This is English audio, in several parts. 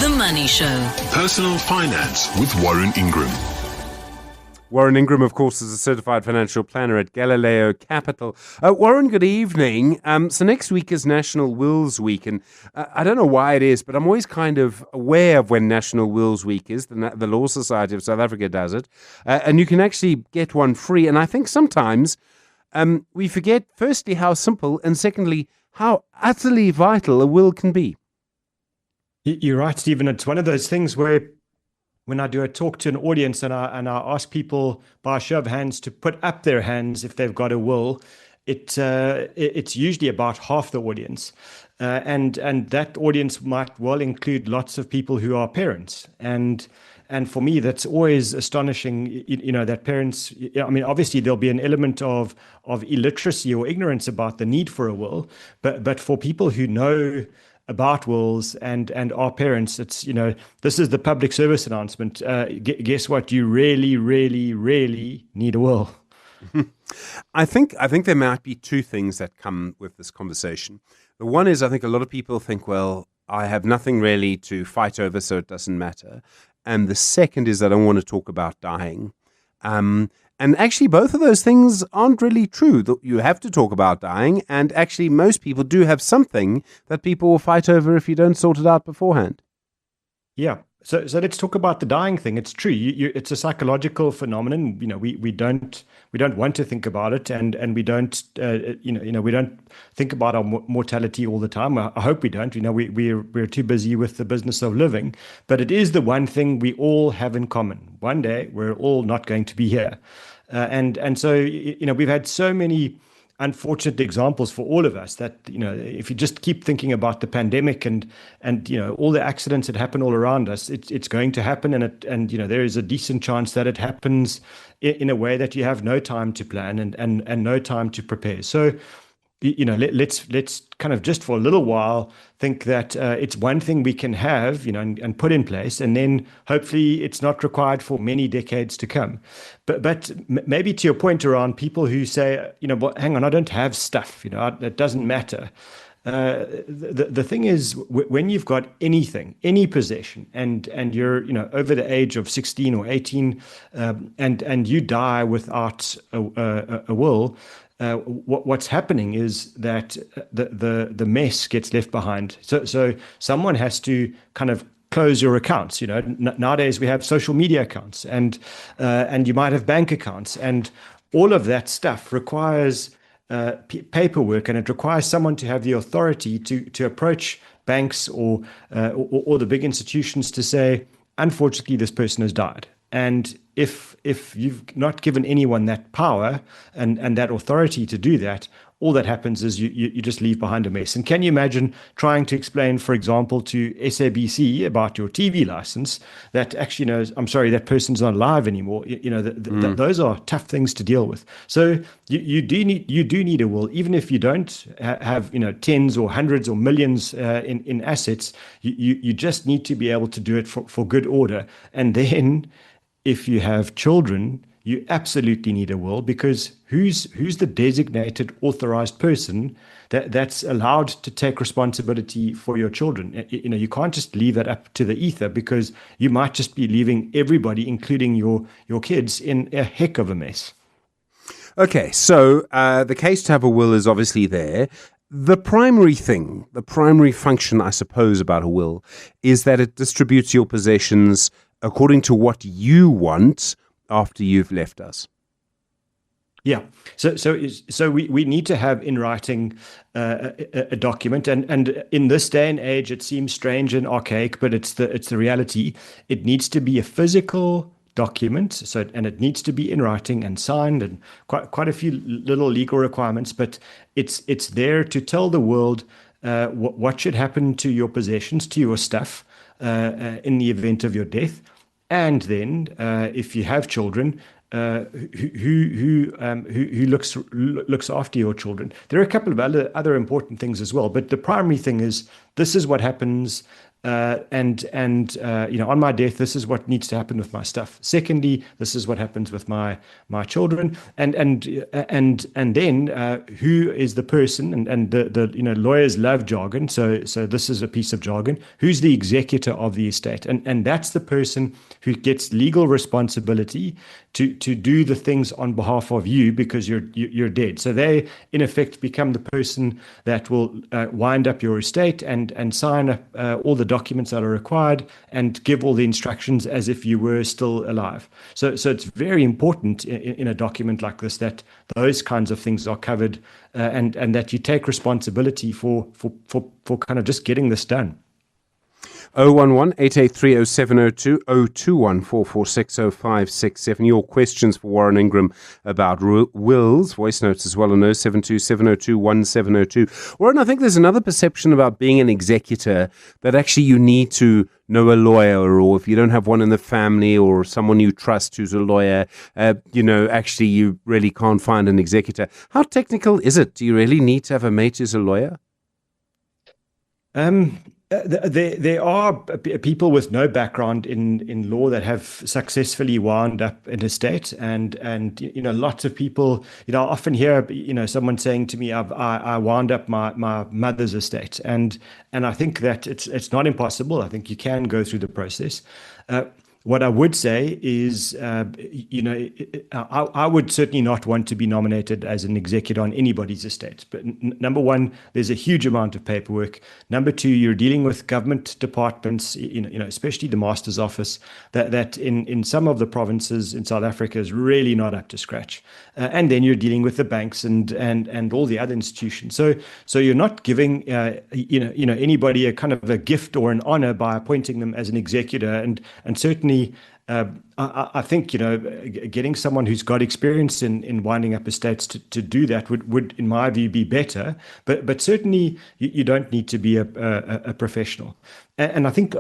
The Money Show. Personal Finance with Warren Ingram. Warren Ingram, of course, is a certified financial planner at Galileo Capital. Warren, good evening. So next week is National Wills Week, and I don't know why it is, but I'm always kind of aware of when National Wills Week is. The Law Society of South Africa does it, and you can actually get one free. And I think sometimes we forget, firstly, how simple, and secondly, how utterly vital a will can be. You're right, Stephen. It's one of those things where when I do a talk to an audience and I ask people by a show of hands to put up their hands if they've got a will, it's usually about half the audience. And that audience might well include lots of people who are parents. And for me, that's always astonishing, that parents, obviously there'll be an element of illiteracy or ignorance about the need for a will, but for people who know about wills and our parents, it's, this is the public service announcement. Guess what? You really, really, really need a will. I think there might be two things that come with this conversation. The one is, I think a lot of people think, well, I have nothing really to fight over, so it doesn't matter. And the second is that I want to talk about dying. And actually, both of those things aren't really true. You have to talk about dying, and actually most people do have something that people will fight over if you don't sort it out beforehand. Yeah. So let's talk about the dying thing. It's true. It's a psychological phenomenon. We don't want to think about it, and we don't we don't think about our mortality all the time. I hope we don't. We're too busy with the business of living. But it is the one thing we all have in common. One day we're all not going to be here, and so we've had so many unfortunate examples for all of us that, if you just keep thinking about the pandemic and all the accidents that happen all around us, it's going to happen. And there is a decent chance that it happens in a way that you have no time to plan and no time to prepare. So, let's kind of just for a little while think that it's one thing we can have, and put in place, and then hopefully it's not required for many decades to come. But maybe to your point around people who say, well, hang on, I don't have stuff, it doesn't matter. The thing is, when you've got anything, any possession, and you're over the age of 16 or 18, and you die without a will. What's happening is that the mess gets left behind. So someone has to kind of close your accounts. Nowadays we have social media accounts, and you might have bank accounts, and all of that stuff requires paperwork, and it requires someone to have the authority to approach banks or the big institutions to say, unfortunately, this person has died. And if you've not given anyone that power and that authority to do that, all that happens is you just leave behind a mess. And can you imagine trying to explain, for example, to SABC about your TV license that actually, I'm sorry, that person's not alive anymore. Those are tough things to deal with. So you do need a will, even if you don't have tens or hundreds or millions in assets. You just need to be able to do it for good order. And then, if you have children, you absolutely need a will, because who's the designated authorized person that's allowed to take responsibility for your children? You can't just leave that up to the ether, because you might just be leaving everybody, including your kids, in a heck of a mess. Okay, so the case to have a will is obviously there. The primary function, I suppose, about a will is that it distributes your possessions according to what you want after you've left us. Yeah. So we need to have in writing a document, and in this day and age, it seems strange and archaic, but it's the reality. It needs to be a physical document, and it needs to be in writing and signed, and quite a few little legal requirements. But it's there to tell the world what should happen to your possessions, to your stuff, in the event of your death. And then, if you have children, who looks after your children. There are a couple of other important things as well, but the primary thing is, this is what happens On my death, this is what needs to happen with my stuff. Secondly, this is what happens with my children, and then who is the person? And the lawyers love jargon, so this is a piece of jargon. Who's the executor of the estate? And that's the person who gets legal responsibility to do the things on behalf of you because you're dead. So they in effect become the person that will wind up your estate and sign up all the documents that are required and give all the instructions as if you were still alive. So it's very important in a document like this that those kinds of things are covered and that you take responsibility for kind of just getting this done. 011-883-0702, 021-446-0567. Your questions for Warren Ingram about wills, voice notes as well on 072-702-1702. Warren, I think there's another perception about being an executor that actually you need to know a lawyer, or if you don't have one in the family or someone you trust who's a lawyer, actually you really can't find an executor. How technical is it? Do you really need to have a mate who's a lawyer? There are people with no background in law that have successfully wound up an estate, and lots of people, I often hear someone saying to me, I wound up my mother's estate, and I think that it's not impossible. I think you can go through the process. What I would say is, I would certainly not want to be nominated as an executor on anybody's estate. But number one, there's a huge amount of paperwork. Number two, you're dealing with government departments, especially the Master's Office, that in some of the provinces in South Africa is really not up to scratch. And then you're dealing with the banks and all the other institutions. So you're not giving anybody a kind of a gift or an honor by appointing them as an executor, and certainly. I think getting someone who's got experience in winding up estates to do that would in my view be better. But certainly you don't need to be a professional. And I think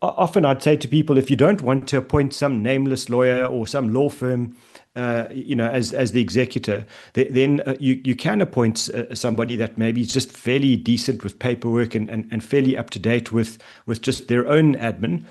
often I'd say to people, if you don't want to appoint some nameless lawyer or some law firm, as the executor, then you can appoint somebody that maybe is just fairly decent with paperwork and fairly up to date with just their own admin.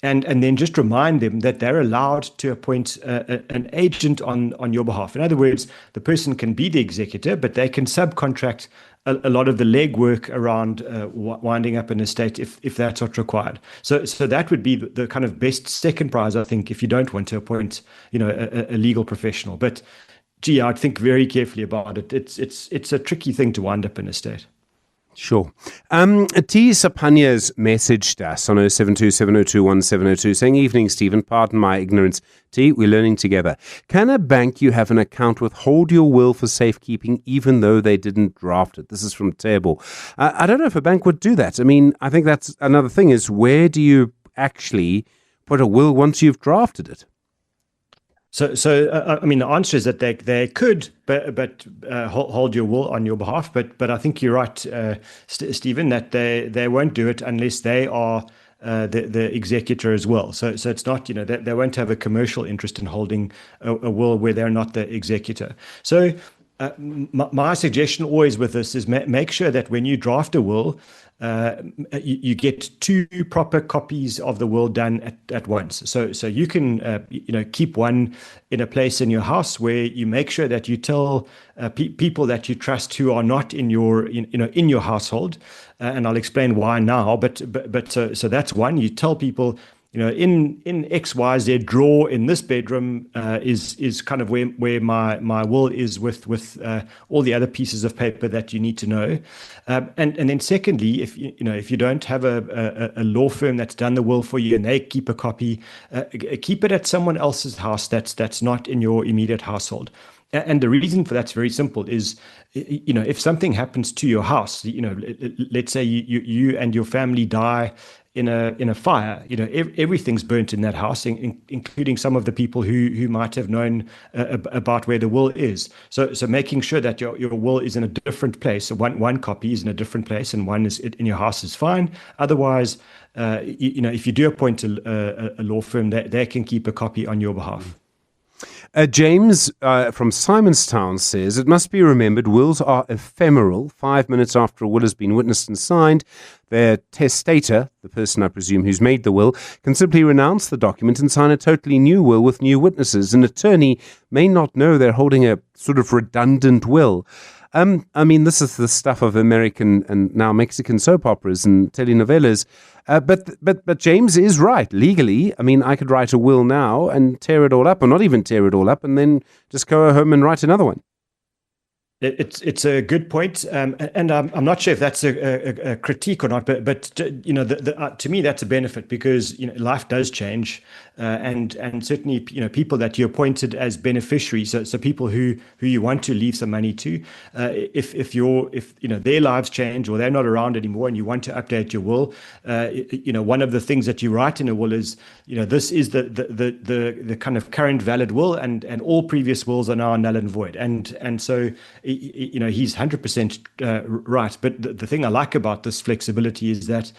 And then just remind them that they're allowed to appoint an agent on your behalf. In other words, the person can be the executor, but they can subcontract a lot of the legwork around winding up an estate if that's what's required. So that would be the kind of best second prize, I think, if you don't want to appoint a legal professional. But gee, I'd think very carefully about it. It's a tricky thing to wind up an estate. Sure. T. Sapanya's messaged us on 072-702-1702 saying, "Evening, Stephen. Pardon my ignorance. T, we're learning together. Can a bank you have an account with hold your will for safekeeping even though they didn't draft it?" This is from Table. I don't know if a bank would do that. I mean, I think that's another thing is, where do you actually put a will once you've drafted it? So I mean, the answer is that they could, but hold your will on your behalf. But I think you're right, Stephen, that they won't do it unless they are the executor as well. So it's not, they won't have a commercial interest in holding a will where they're not the executor. So my suggestion always with this is make sure that when you draft a will, you get two proper copies of the will done at once. So you can keep one in a place in your house where you make sure that you tell people that you trust who are not in your household, and I'll explain why now. But so that's one. You tell people, in XYZ drawer in this bedroom is kind of where my will is with all the other pieces of paper that you need to know. And then secondly, if you don't have a law firm that's done the will for you and they keep a copy, keep it at someone else's house that's not in your immediate household. And the reason for that's very simple is, if something happens to your house, let's say you and your family die in a fire, everything's burnt in that house, including some of the people who might have known about where the will is. So making sure that your will is in a different place. So one copy is in a different place and one is in your house is fine. Otherwise, if you do appoint a law firm, they can keep a copy on your behalf. James from Simonstown says, it must be remembered wills are ephemeral. 5 minutes after a will has been witnessed and signed, their testator, the person I presume who's made the will, can simply renounce the document and sign a totally new will with new witnesses. An attorney may not know they're holding a sort of redundant will. I mean, this is the stuff of American and now Mexican soap operas and telenovelas. But James is right. Legally, I mean, I could write a will now and tear it all up, or not even tear it all up, and then just go home and write another one. It's a good point, and I'm not sure if that's a critique or not, but to me that's a benefit, because life does change, and certainly people that you appointed as beneficiaries, so people who you want to leave some money to, if their lives change or they're not around anymore and you want to update your will, one of the things that you write in a will is this is the kind of current valid will, and all previous wills are now null and void, and so. He's 100% right. But the thing I like about this flexibility is that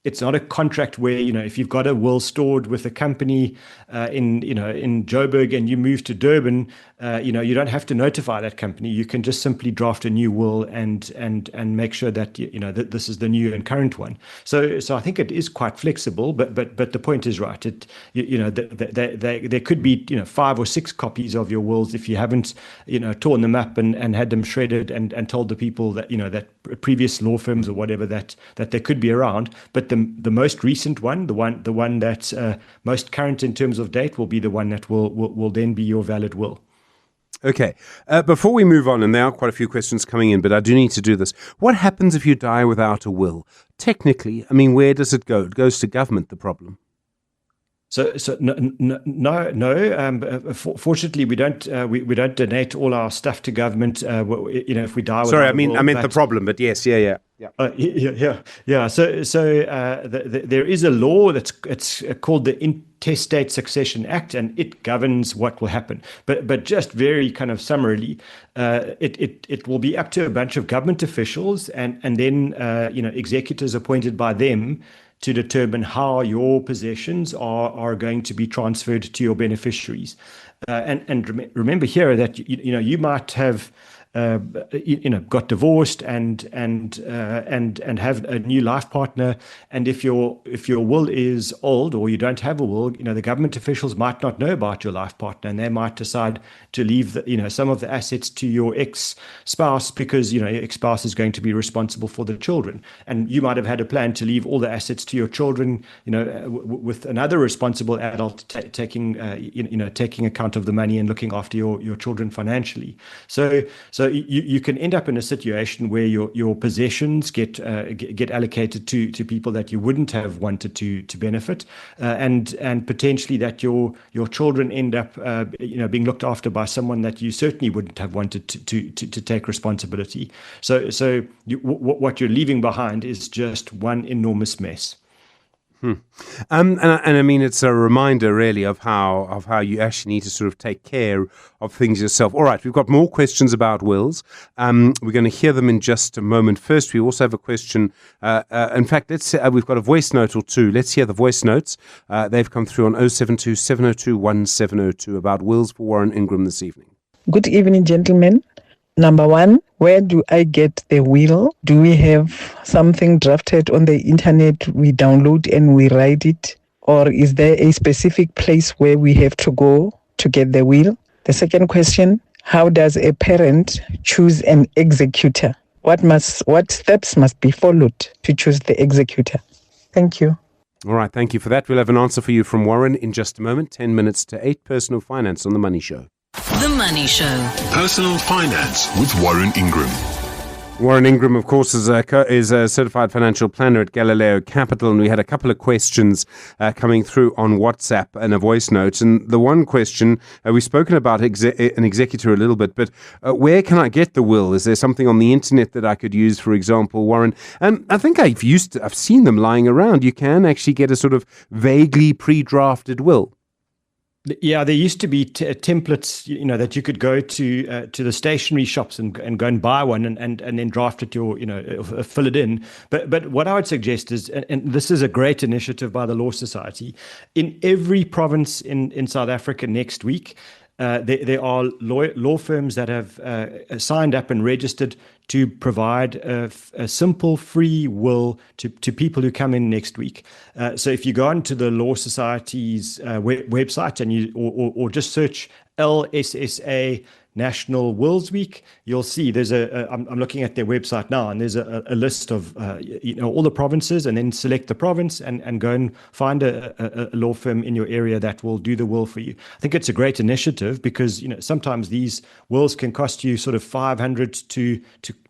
it's not a contract where, if you've got a will stored with a company in Joburg and you move to Durban, you don't have to notify that company. You can just simply draft a new will and make sure that that this is the new and current one. So I think it is quite flexible. But the point is right. There could be 5 or 6 copies of your wills if you haven't torn them up and had them shredded and told the people that that previous law firms or whatever that they could be around. But the most recent one, the one that's most current in terms of date, will be the one that will then be your valid will. Okay. Before we move on, and there are quite a few questions coming in, but I do need to do this. What happens if you die without a will? Technically, I mean, where does it go? It goes to government, the problem. So no. Fortunately, we don't donate all our stuff to government. If we die. Sorry, I meant the problem, but yes, yeah. So there is a law it's called the Intestate Succession Act, and it governs what will happen. But just very kind of summarily, it will be up to a bunch of government officials and then executors appointed by them to determine how your possessions are going to be transferred to your beneficiaries. And remember here that you might have got divorced and have a new life partner, and if your will is old or you don't have a will, the government officials might not know about your life partner, and they might decide to leave some of the assets to your ex-spouse, because your ex-spouse is going to be responsible for the children, and you might have had a plan to leave all the assets to your children, with another responsible adult taking account of the money and looking after your children financially. So you can end up in a situation where your possessions get allocated to people that you wouldn't have wanted to benefit, and potentially that your children end up being looked after by someone that you certainly wouldn't have wanted to take responsibility. So what you're leaving behind is just one enormous mess. And I mean, it's a reminder really of how you actually need to sort of take care of things yourself. All right, we've got more questions about wills. We're going to hear them in just a moment. First, we also have a question. In fact, we've got a voice note or two. Let's hear the voice notes. They've come through on 072 702 1702 about wills for Warren Ingram this evening. Good evening, gentlemen. Number one, where do I get the will? Do we have something drafted on the internet, we download and we write it? Or is there a specific place where we have to go to get the will? The second question, how does a parent choose an executor? What steps must be followed to choose the executor? Thank you. All right, thank you for that. We'll have an answer for you from Warren in just a moment. 10 minutes to 8, Personal Finance on The Money Show. The Money Show. Personal Finance with Warren Ingram. Warren Ingram, of course, is a certified financial planner at Galileo Capital, and we had a couple of questions coming through on WhatsApp and a voice note. And the one question, we've spoken about an executor a little bit, but where can I get the will? Is there something on the internet that I could use, for example, Warren? And I think I've seen them lying around. You can actually get a sort of vaguely pre-drafted will. Yeah, there used to be templates, that you could go to the stationery shops and go and buy one and then draft it fill it in. But what I would suggest is, and this is a great initiative by the Law Society, in every province in South Africa next week, there are law firms that have signed up and registered to provide a simple free will to people who come in next week. So if you go onto the Law Society's website and or just search LSSA National Wills Week, you'll see there's I'm looking at their website now, and there's a list of all the provinces, and then select the province and go and find a law firm in your area that will do the will for you. I think it's a great initiative because sometimes these wills can cost you sort of 500 to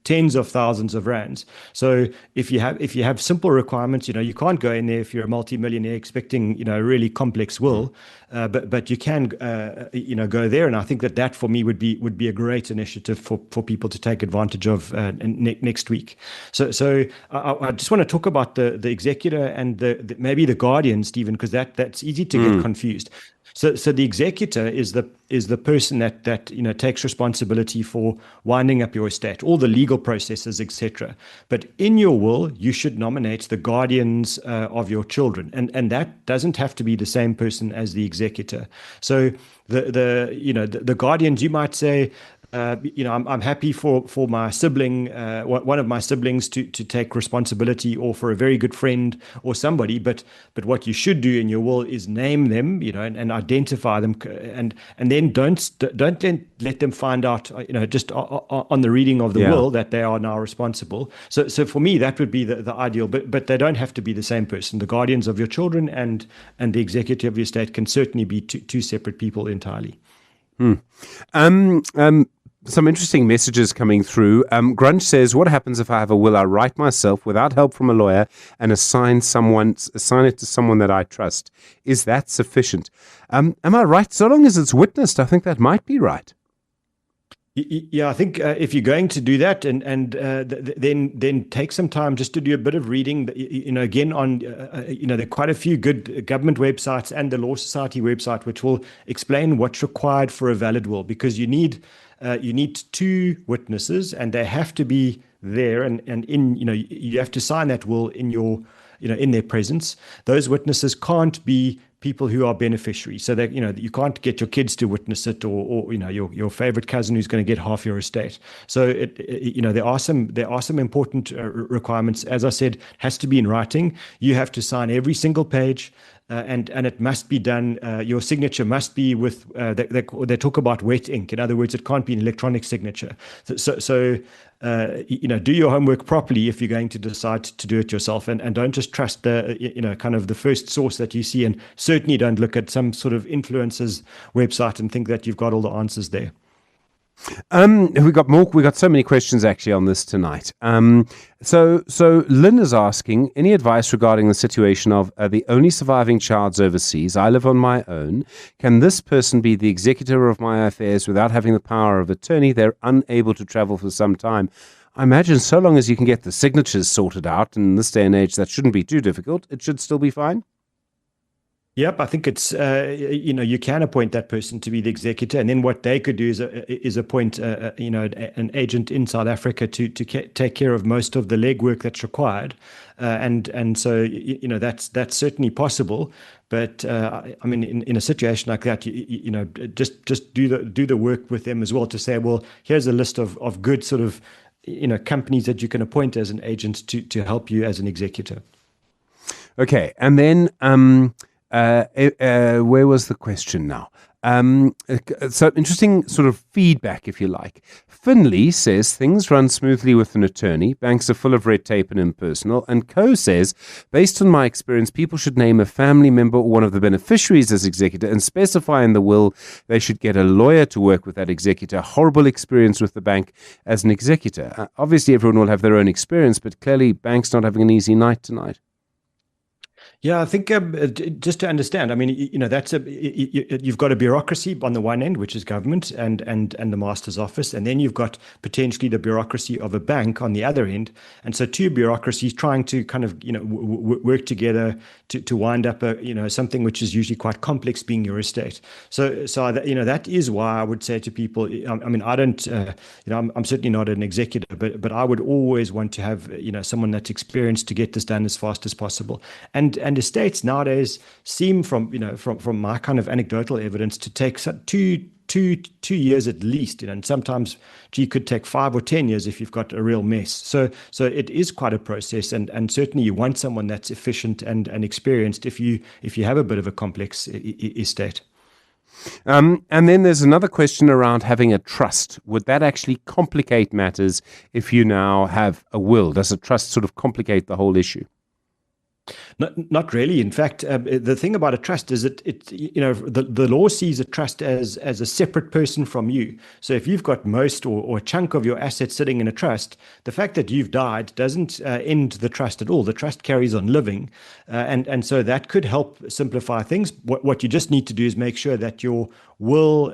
tens of thousands of rands. So if you have simple requirements, you can't go in there if you're a multimillionaire expecting a really complex will, but you can go there, and I think that for me would be a great initiative for people to take advantage of next week. So I just want to talk about the executor and maybe the guardian, Stephen, because that's easy to get confused. So the executor is the person that takes responsibility for winding up your estate, all the legal processes, etc. But in your will, you should nominate the guardians of your children, and that doesn't have to be the same person as the executor. So the guardians, you might say, I'm happy for my sibling, one of my siblings, to take responsibility, or for a very good friend or somebody. But what you should do in your will is name them, and identify them, and then don't let them find out, just on the reading of the will, that they are now responsible. So for me, that would be the ideal. But they don't have to be the same person. The guardians of your children and the executor of your estate can certainly be two separate people entirely. Some interesting messages coming through. Grunge says, what happens if I have a will I write myself without help from a lawyer and assign it to someone that I trust? Is that sufficient? Am I right? So long as it's witnessed, I think that might be right. Yeah, I think if you're going to do that, and then take some time just to do a bit of reading. Again, on there are quite a few good government websites and the Law Society website which will explain what's required for a valid will, because you need two witnesses, and they have to be there, and in you have to sign that will in your in their presence. Those witnesses can't be people who are beneficiaries, so that you can't get your kids to witness it, or your favorite cousin who's going to get half your estate. So there are some important requirements. As I said, it has to be in writing. You have to sign every single page. And it must be done. Your signature must be with. They talk about wet ink. In other words, it can't be an electronic signature. So do your homework properly if you're going to decide to do it yourself, and don't just trust the kind of the first source that you see, and certainly don't look at some sort of influencer's website and think that you've got all the answers there. We got so many questions actually on this tonight. So Lynn is asking, any advice regarding the situation of the only surviving child's overseas? I live on my own. Can this person be the executor of my affairs without having the power of attorney? They're unable to travel for some time. I imagine so long as you can get the signatures sorted out, in this day and age, that shouldn't be too difficult. It should still be fine. Yep, I think it's you can appoint that person to be the executor, and then what they could do is appoint an agent in South Africa to take care of most of the legwork that's required, and so that's certainly possible. But I mean, in a situation like that, just do the work with them as well, to say, well, here's a list of good sort of companies that you can appoint as an agent to help you as an executor. Okay, and then where was the question now? So interesting sort of feedback, if you like. Finley says things run smoothly with an attorney. Banks are full of red tape and impersonal. And Co says, based on my experience, people should name a family member or one of the beneficiaries as executor and specify in the will they should get a lawyer to work with that executor. Horrible experience with the bank as an executor. Obviously, everyone will have their own experience, but clearly banks not having an easy night tonight. Yeah, I think just to understand, I mean, you've got a bureaucracy on the one end, which is government and the master's office, and then you've got potentially the bureaucracy of a bank on the other end, and so two bureaucracies trying to kind of work together to wind up something which is usually quite complex, being your estate. So that is why I would say to people, I mean, I don't, I'm certainly not an executive, but I would always want to have someone that's experienced to get this done as fast as possible. And estates nowadays seem, from my kind of anecdotal evidence, to take two years at least, and sometimes it could take 5 or 10 years if you've got a real mess. So it is quite a process, and certainly you want someone that's efficient and experienced if you have a bit of a complex estate. And then there's another question around having a trust. Would that actually complicate matters if you now have a will? Does a trust sort of complicate the whole issue? Not really. In fact, the thing about a trust is that the law sees a trust as a separate person from you. So if you've got most or a chunk of your assets sitting in a trust, the fact that you've died doesn't end the trust at all. The trust carries on living, and so that could help simplify things. What you just need to do is make sure that your will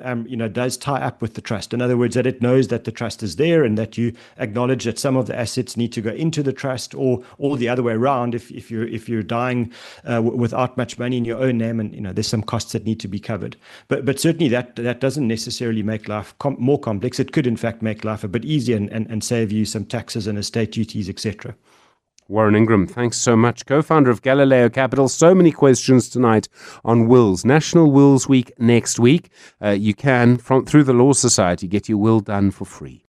does tie up with the trust. In other words, that it knows that the trust is there, and that you acknowledge that some of the assets need to go into the trust, or the other way around if you're dying without much money in your own name, and there's some costs that need to be covered. But certainly that doesn't necessarily make life more complex. It could in fact make life a bit easier and save you some taxes and estate duties, etc. Warren Ingram, thanks so much. Co-founder of Galileo Capital. So many questions tonight on wills. National Wills Week next week. You can, through the Law Society, get your will done for free.